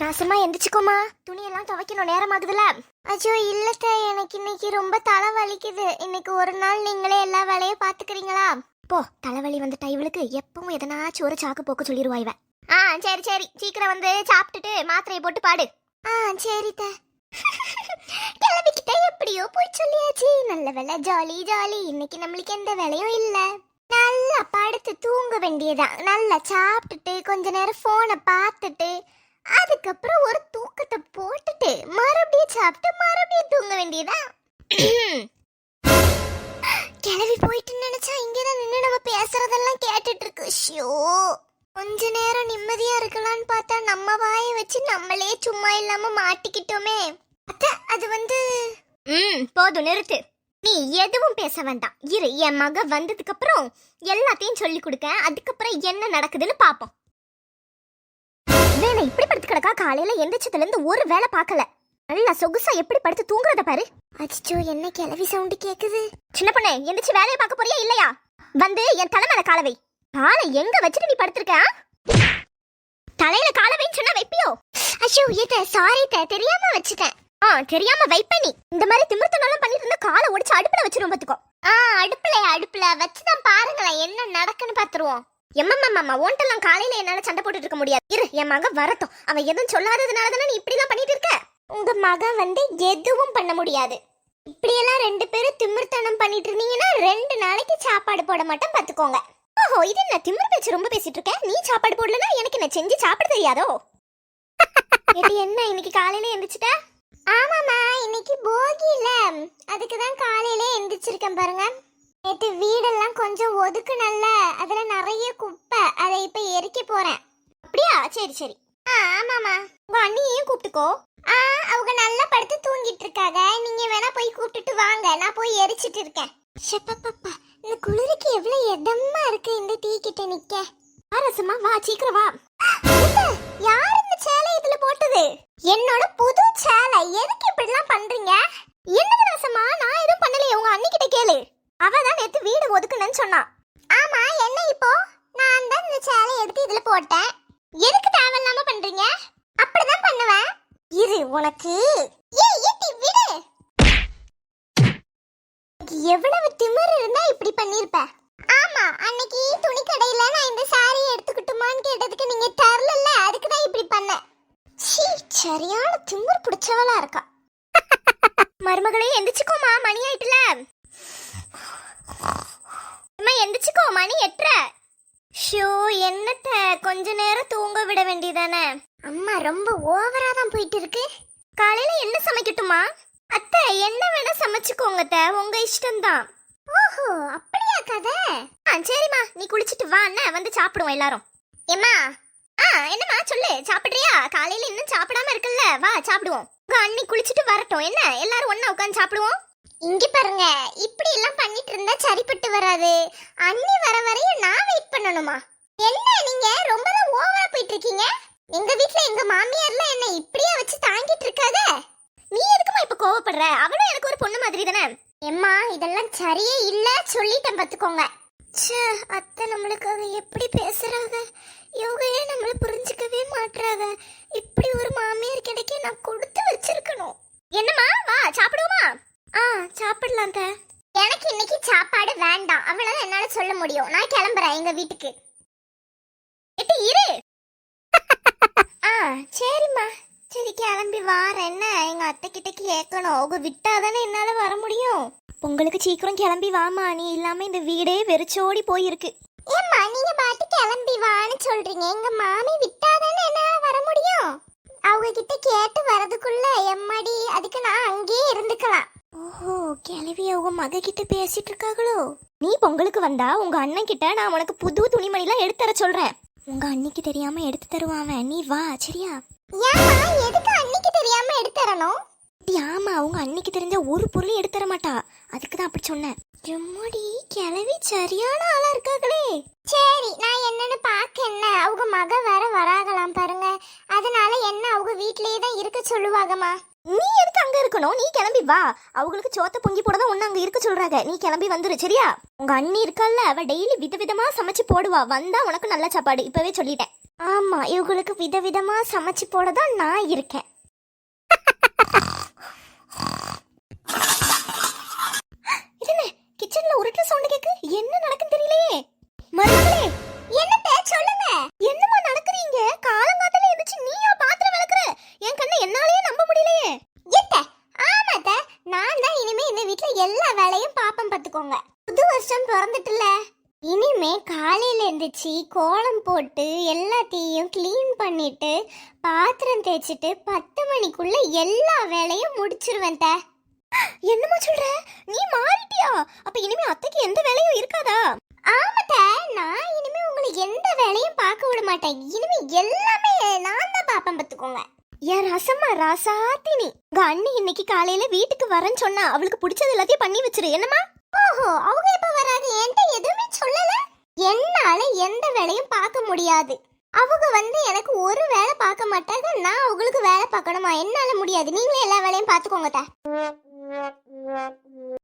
ராசமா எந்திரிச்சுக்கோமா, துணியெல்லாம் துவைக்கணும், நேரம் ஆகுதுல. அச்சோ இல்லத்த, எனக்கு இன்னைக்கு ரொம்ப தலை வலிக்குது. இன்னைக்கு ஒரு நாள் நீங்களே எல்லா வேலையும் பாத்துக்கிறீங்களா? போ, தலைவலி வந்துட்டா இவளுக்கு எப்பவும் எதனாச்சும் ஒரு சாக்கு போக்கு சொல்லிடுவா இவ. சரி சரி, சீக்கிரம் வந்து சாப்பிட்டுட்டு மாத்திரையை போட்டு பாடு. சரித்த. கிளம்பிக்கிட்டே எப்படியோ போய் சொல்லியாச்சு. நல்ல வேலை, ஜாலி ஜாலி. இன்னைக்கு நம்மளுக்கு எந்த வேலையும் இல்ல. நல்லா படுத்து தூங்க வேண்டியதான். நல்லா சாப்பிட்டுட்டு கொஞ்ச நேரம் போனை பார்த்துட்டு அதுக்கப்புறம் ஒரு தூக்கத்தை போட்டுட்டு மறுபடியும் சாப்பிட்டு மறுபடியும் தூங்க வேண்டியதான். கிளவி போயிட்டு நினைச்சா இங்கதான் நின்று நம்ம பேசுறதெல்லாம் கேட்டுட்டு இருக்கு. ஷோ, கொஞ்ச நேரம் நிம்மதியா இருக்கலாம்னு பார்த்தா நம்ம வாயை வச்சு நம்மளே சும்மா இல்லாம மாட்டிக்கிட்டோமே. அது போதும், நிறுத்து. நீ எதுவும் பேச வேண்டாம். இரு, என் மக வந்ததுக்கு அப்புறம் எல்லாத்தையும் சொல்லி கொடுக்க. அதுக்கப்புறம் என்ன நடக்குதுன்னு பாப்போம். வேணா இப்படி படுத்து கிடக்கா. காலையில எந்திரிச்சதுல இருந்து ஒரு வேலை பார்க்கல. நல்லா சொகுசா எப்படி படுத்து தூங்குறத பாரு. அச்சோ, என்ன கிளவி சவுண்ட் கேக்குது. சின்ன பொண்ணே, எந்திரிச்சு வேலையை பார்க்க போறியா இல்லையா? வந்து என் தலைமையில காலவை. காலை எங்க வச்சுட்டு நீ படுத்திருக்க? தலையில காலவைன்னு சொன்னா வைப்பியோ? அச்சோ சாரி, தெரியாம வச்சுட்டேன். தெரியாம வைப்ப நீ. இந்த மாதிரி திமிர்த்தனெல்லாம் பண்ணிட்டு இருந்தா காலை ஒடிச்சு அடுப்புல வச்சிரும் பாத்துக்கோ. அடுப்புல வச்சுதான் பாருங்களேன் என்ன நடக்குன்னு பாத்துருவோம். எம்மம்மா, ஓண்டெல்லாம் காலையில என்னால சண்டை போட்டுட்டு இருக்க முடியாது. இரு, என் மகன் வரட்டும். அவன் எதுவும் சொல்லாததுனால தானே நீ இப்படிதான் பண்ணிட்டு இருக்க. உங்க மகன் வந்து எதுவும் பண்ண முடியாது. இப்படியெல்லாம் ரெண்டு பேரும் திமிர்த்தனம் பண்ணிட்டு இருந்தீங்கன்னா 2 நாளைக்கு சாப்பாடு போட மாட்டேன் பாத்துக்கோங்க. ஓஹோ, இது என்ன திமிர் பேச்சு ரொம்ப பேசிட்டு இருக்க? நீ சாப்பாடு போடலன்னா எனக்கு என்ன செஞ்சு சாப்பிட தெரியாதோ? என்ன இன்னைக்கு காலையில எந்திரிச்சிட்ட? ஆமாமா, இன்னைக்கு போகில, அதுக்குதான் காலையில எந்திரிச்சிருக்கேன் பாருங்க. நேற்று வீடெல்லாம் கொஞ்சம் ஒதுக்குனல்ல, அதுல நிறைய குப்பை. அதை இப்ப எரிக்க போறேன். அப்படியா? சரி சரி. ஆமாமா, உங்க அண்ணியையும் கூப்பிட்டுக்கோ. அவங்க நல்லா படுத்து தூங்கிட்டு இருக்காங்க. நீங்க வேணா போய் கூப்பிட்டுட்டு வாங்க, நான் போய் எரிச்சிட்டு இருக்கேன். ஷப்பப்பப்பா, இந்த குளிருக்கு எவ்வளவு இதமா இருக்கு இந்த டீ கிட்ட நிக்க. அரசமா வா, சீக்கிரம் வா. யார் இந்த சேலை இதுல போட்டது? என்னோட புது சேலை. எதுக்கு இப்படி எல்லாம் பண்றீங்க? என்னது ரசமா? நான் எதுவும் பண்ணலையே. உங்க அண்ணி கிட்ட கேளு. அவதான் நேத்து வீடு ஒதுக்குனேன்னு சொன்னா. ஆமா, என்ன இப்போ? நான் தான் இந்த சேலை எடுத்து இதுல போட்டேன். எதுக்கு தேவையில்லாம பண்றீங்க? அப்படிதான் பண்ணுவேன். இரு, உனக்கு விடு. எவ்வளவு திமிரு இருந்தா இப்படி பண்ணிருப்ப? ஆமா, அன்னைக்கு துணி கடையில நான் இந்த சாரி எடுத்துக்கிட்டுமான்னு கேட்டதுக்கு நீங்க தரல, அதுக்குதான் இப்படி பண்ண. சரியான திமிரு பிடிச்சவளா இருக்கா. மருமகளே எந்திரிச்சுக்கோமா, மணி ஆயிட்டுல. எந்திரிச்சுக்கோ, மணி 8:30. ஷோ, என்னத்த கொஞ்ச நேரம் தூங்க விட வேண்டியதானே? அம்மா ரொம்ப ஓவரா தான் போயிட்டு இருக்கு. காலையில என்ன சமைக்கட்டுமா? அத்தை, என்ன வேணா சமைச்சுக்கோங்க அத்தை, உங்க இஷ்டம்தான். ஓஹோ, அப்படியா கதை? சரிம்மா, நீ குளிச்சிட்டு வா, அண்ணா வந்து சாப்பிடுவோம் எல்லாரும். ஏம்மா, என்னம்மா சொல்லு, சாப்பிடுறியா? காலையில இன்னும் சாப்பிடாம இருக்குல்ல, வா சாப்பிடுவோம். உங்க அண்ணி குளிச்சிட்டு வரட்டும், என்ன எல்லாரும் ஒண்ணா உட்காந்து சாப்பிடுவோம். இங்க பாருங்க, இப்படி எல்லாம் பண்ணிட்டு இருந்தா சரிப்பட்டு வராது. அண்ணி வர வரையும் நான் வெயிட் பண்ணணுமா? என்ன நீங்க ரொம்ப தான் ஓவரா போயிட்டு இருக்கீங்க. எங்க வீட்ல எங்க மாமியார்லாம் என்ன இப்படியே வச்சு தாங்கிட்டு இருக்காத. நீ எதுக்குமா இப்ப கோவப்படுற? அவளும் எனக்கு ஒரு பொண்ணு மாதிரி தானே. எம்மா, இதெல்லாம் சரியே இல்ல, சொல்லிட்டேன் பாத்துக்கோங்க. அத்தை நம்மளுக்காக எப்படி பேசுறாங்க. இவங்க நம்மள புரிஞ்சுக்கவே மாட்டாங்க. இப்படி ஒரு மாமியார் கிடைக்க நான் கொடுத்து வச்சிருக்கணும். என்னம்மா, வா சாப்பிடுவோமா? சாப்பிடலாம். எனக்கு இன்னைக்கு சாப்பாடு வேண்டாம், அவ்வளவுதான் என்னால சொல்ல முடியும். நான் கிளம்புறேன் எங்க வீட்டுக்கு. இரு. சரிம்மா, சரி கிளம்பி வாரேன். என்ன எங்க அத்தை கிட்ட கேட்கணும், அவங்க விட்டாதானே என்னால வர முடியும். உங்களுக்கு சீக்கிரம் கிளம்பி வாமா, நீ இல்லாம இந்த வீடே வெறிச்சோடி போயிருக்கு. ஏம்மா, நீங்க பாட்டு கிளம்பி வான்னு சொல்றீங்க, எங்க மாமி விட்டாதானே என்னால வர முடியும். அவங்க கிட்ட கேட்டு வரதுக்குள்ள எம்மாடி, அதுக்கு நான் அங்கேயே இருந்துக்கலாம். ஓஹோ, கிளவி அவங்க மக கிட்ட பேசிட்டு இருக்காங்களோ. நீ பொங்கலுக்கு வந்தா உங்க அண்ணன் கிட்ட நான் உனக்கு புது துணிமணிலாம் எடுத்து தர சொல்றேன். உங்க அண்ணிக்கு தெரியாம எடுத்து தருவான், நீ வா சரியா? ஏமா, எதுக்கு அண்ணிக்கு தெரியாம எடுத்து தரணும்? ஆமா, உங்க அண்ணிக்கு தெரிஞ்ச ஒரு பொருள் எடுத்து தர மாட்டா, அதுக்கு தான் அப்படி சொன்னேன். எம்மாடி, கிளவி சரியான ஆளா இருக்காங்களே. சரி, நான் என்னன்னு பாக்க. என்ன அவங்க மக வேற வராகலாம் பாருங்க, அதனால என்ன அவங்க வீட்லயே தான் இருக்க சொல்லுவாங்கம்மா. நீ எதுக்கு அங்க இருக்கணும்? நீ கிளம்பி வா. அவங்களுக்கு சோத்த பொங்கி போடதான் ஒண்ணு அங்க இருக்க சொல்றாங்க. நீ கிளம்பி வந்துரு சரியா? உங்க அண்ணி இருக்கல்ல, அவ டெய்லி விதவிதமா சமைச்சு போடுவா. வந்தா உனக்கு நல்ல சாப்பாடு, இப்பவே சொல்லிட்டேன். ஆமா, இவங்களுக்கு விதவிதமா சமைச்சு போட தான் நான் இருக்கேன். என்ன கிச்சன்ல உருட்டு சவுண்ட் கேக்கு? என்ன நடக்குன்னு தெரியலையே. மருமகளே, என்னத்த சொல்லுங்க. என்னமா நடக்குறீங்க? காலங்காத்தால எந்திரிச்சு நீயா பாத்திரம் விளக்குற? என் கண்ணை என்னாலயே நம்ப முடியலையே. ஏத்த ஆமாத்த, நான் தான் இனிமே இந்த வீட்ல எல்லா வேலையும் பாப்பேன் பாத்துக்கோங்க. புது வருஷம் பிறந்துட்டுல, இனிமே காலையில எந்திரிச்சு கோலம் போட்டு எல்லாத்தையும் க்ளீன் பண்ணிட்டு பாத்திரம் தேய்ச்சிட்டு 10 மணிக்குள்ள எல்லா வேலையும் முடிச்சிருவேன். என்னமா சொல்ற? நீ மாறிட்டியா? அப்ப இனிமே அத்தைக்கு எந்த வேலையும் இருக்காதா? ஆமாத்த, நான் இனிமே உங்களை எந்த வேலையும் பார்க்க விட மாட்டேன். இனிமே எல்லாமே நான் தான் பாப்பேன் பாத்துக்கோங்க. ஏன் ரசம்மா ராசாத்தினி, உங்க அண்ணி இன்னைக்கு காலையில வீட்டுக்கு வரேன்னு சொன்னா அவளுக்கு பிடிச்சது எல்லாத்தையும் பண்ணி வச்சிரு. என்னமா? ஓஹோ, அவங்க எப்ப வராது? என்கிட்ட எதுவுமே சொல்லல. என்னால எந்த வேலையும் பார்க்க முடியாது. அவங்க எனக்கு ஒரு வேலை பார்க்க மாட்டாங்க, நான் அவங்களுக்கு வேலை பார்க்கணுமா? என்னால முடியாது. நீங்களே எல்லா வேலையும் பார்த்துக்கோங்க.